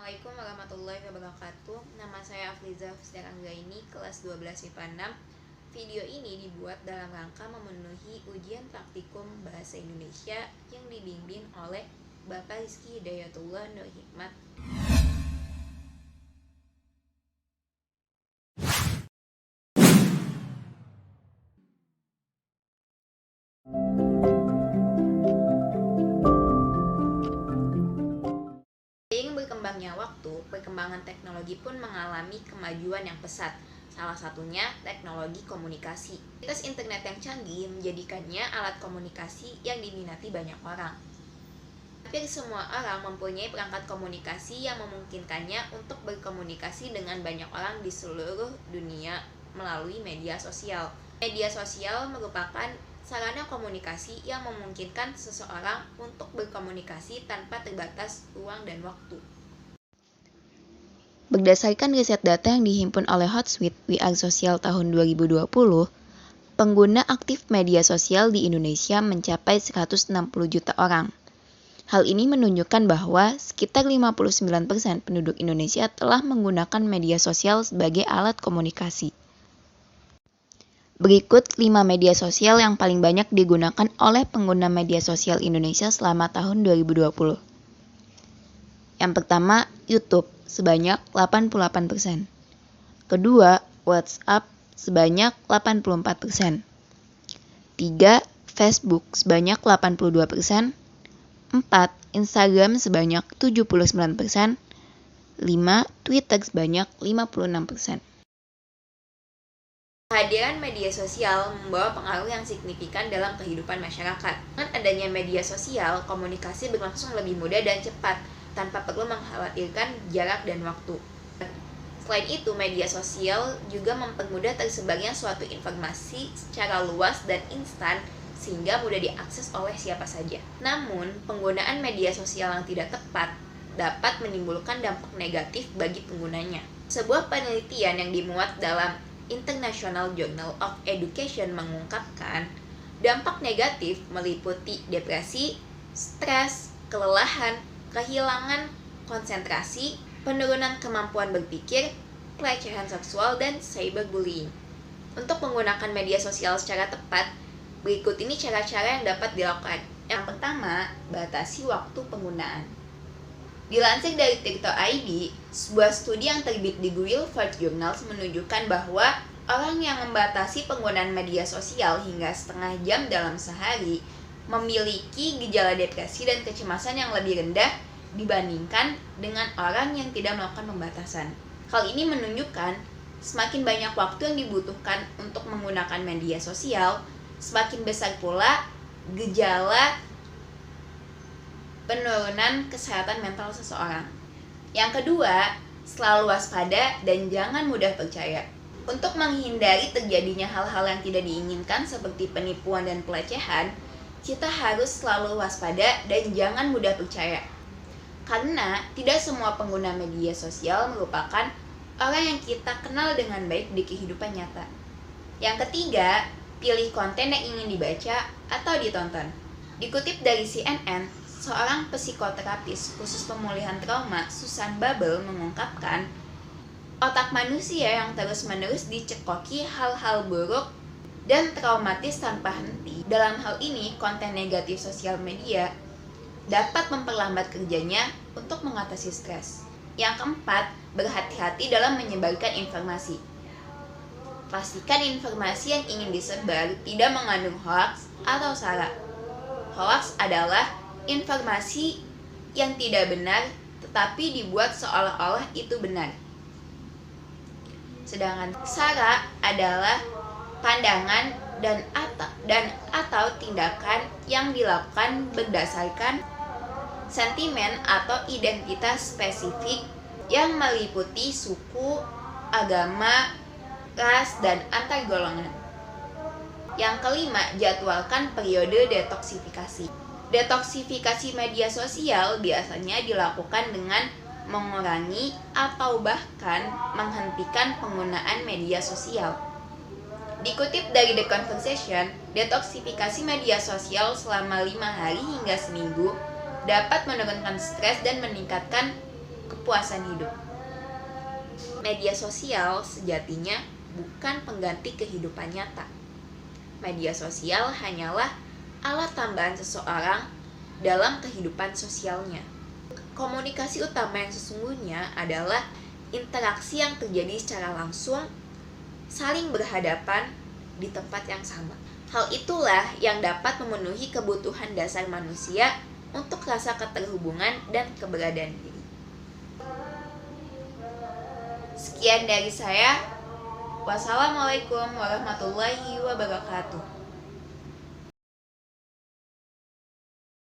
Assalamualaikum warahmatullahi wabarakatuh. Nama saya Afliza Husniar Anggraini, kelas 12 MIPA 6. Video ini dibuat dalam rangka memenuhi ujian praktikum Bahasa Indonesia yang dibimbing oleh Bapak Rizky Hidayatullah Nur Hikmat. Seiring berkembangnya waktu, perkembangan teknologi pun mengalami kemajuan yang pesat. Salah satunya teknologi komunikasi. Akses internet yang canggih menjadikannya alat komunikasi yang diminati banyak orang. Hampir semua orang mempunyai perangkat komunikasi yang memungkinkannya untuk berkomunikasi dengan banyak orang di seluruh dunia melalui media sosial. Media sosial merupakan sarana komunikasi yang memungkinkan seseorang untuk berkomunikasi tanpa terbatas ruang dan waktu. Berdasarkan riset data yang dihimpun oleh Hootsuite We Are Social tahun 2020, pengguna aktif media sosial di Indonesia mencapai 160 juta orang. Hal ini menunjukkan bahwa sekitar 59% penduduk Indonesia telah menggunakan media sosial sebagai alat komunikasi. Berikut 5 media sosial yang paling banyak digunakan oleh pengguna media sosial Indonesia selama tahun 2020. Yang pertama, YouTube sebanyak 88%. Kedua, WhatsApp sebanyak 84%. 3, Facebook sebanyak 82%. 4, Instagram sebanyak 79%. 5, Twitter sebanyak 56%. Kehadiran media sosial membawa pengaruh yang signifikan dalam kehidupan masyarakat. Dengan adanya media sosial, komunikasi berlangsung lebih mudah dan cepat, tanpa perlu mengkhawatirkan jarak dan waktu. Selain itu, media sosial juga mempermudah tersebarnya suatu informasi secara luas dan instan, sehingga mudah diakses oleh siapa saja. Namun, penggunaan media sosial yang tidak tepat dapat menimbulkan dampak negatif bagi penggunanya. Sebuah penelitian yang dimuat dalam International Journal of Education mengungkapkan dampak negatif meliputi depresi, stres, kelelahan, kehilangan konsentrasi, penurunan kemampuan berpikir, pelecehan seksual, dan cyberbullying. Untuk menggunakan media sosial secara tepat, berikut ini cara-cara yang dapat dilakukan. Yang pertama, batasi waktu penggunaan. Dilansir dari Tirto.id, sebuah studi yang terbit di Guilford Journals menunjukkan bahwa orang yang membatasi penggunaan media sosial hingga setengah jam dalam sehari memiliki gejala depresi dan kecemasan yang lebih rendah dibandingkan dengan orang yang tidak melakukan pembatasan. Hal ini menunjukkan semakin banyak waktu yang dibutuhkan untuk menggunakan media sosial, semakin besar pula gejala penurunan kesehatan mental seseorang. Yang kedua, selalu waspada dan jangan mudah percaya. Untuk menghindari terjadinya hal-hal yang tidak diinginkan seperti penipuan dan pelecehan, kita harus selalu waspada dan jangan mudah percaya. Karena tidak semua pengguna media sosial merupakan orang yang kita kenal dengan baik di kehidupan nyata. Yang ketiga, pilih konten yang ingin dibaca atau ditonton. Dikutip dari CNN, seorang psikoterapis khusus pemulihan trauma, Susan Babel, mengungkapkan, otak manusia yang terus-menerus dicekoki hal-hal buruk dan traumatis tanpa henti. Dalam hal ini, konten negatif sosial media dapat memperlambat kerjanya untuk mengatasi stres. Yang keempat, berhati-hati dalam menyebarkan informasi. Pastikan informasi yang ingin disebar tidak mengandung hoaks atau sara. Hoaks adalah informasi yang tidak benar tetapi dibuat seolah-olah itu benar. Sedangkan sara adalah pandangan dan atau tindakan yang dilakukan berdasarkan sentimen atau identitas spesifik yang meliputi suku, agama, ras, dan antar golongan. Yang kelima, jadwalkan periode detoksifikasi. Detoksifikasi media sosial biasanya dilakukan dengan mengurangi atau bahkan menghentikan penggunaan media sosial. Dikutip dari The Conversation, detoksifikasi media sosial selama 5 hari hingga seminggu dapat menurunkan stres dan meningkatkan kepuasan hidup. Media sosial sejatinya bukan pengganti kehidupan nyata. Media sosial hanyalah alat tambahan seseorang dalam kehidupan sosialnya. Komunikasi utama yang sesungguhnya adalah interaksi yang terjadi secara langsung, saling berhadapan di tempat yang sama. Hal itulah yang dapat memenuhi kebutuhan dasar manusia untuk rasa keterhubungan dan keberadaan diri. Sekian dari saya. Wassalamualaikum warahmatullahi wabarakatuh.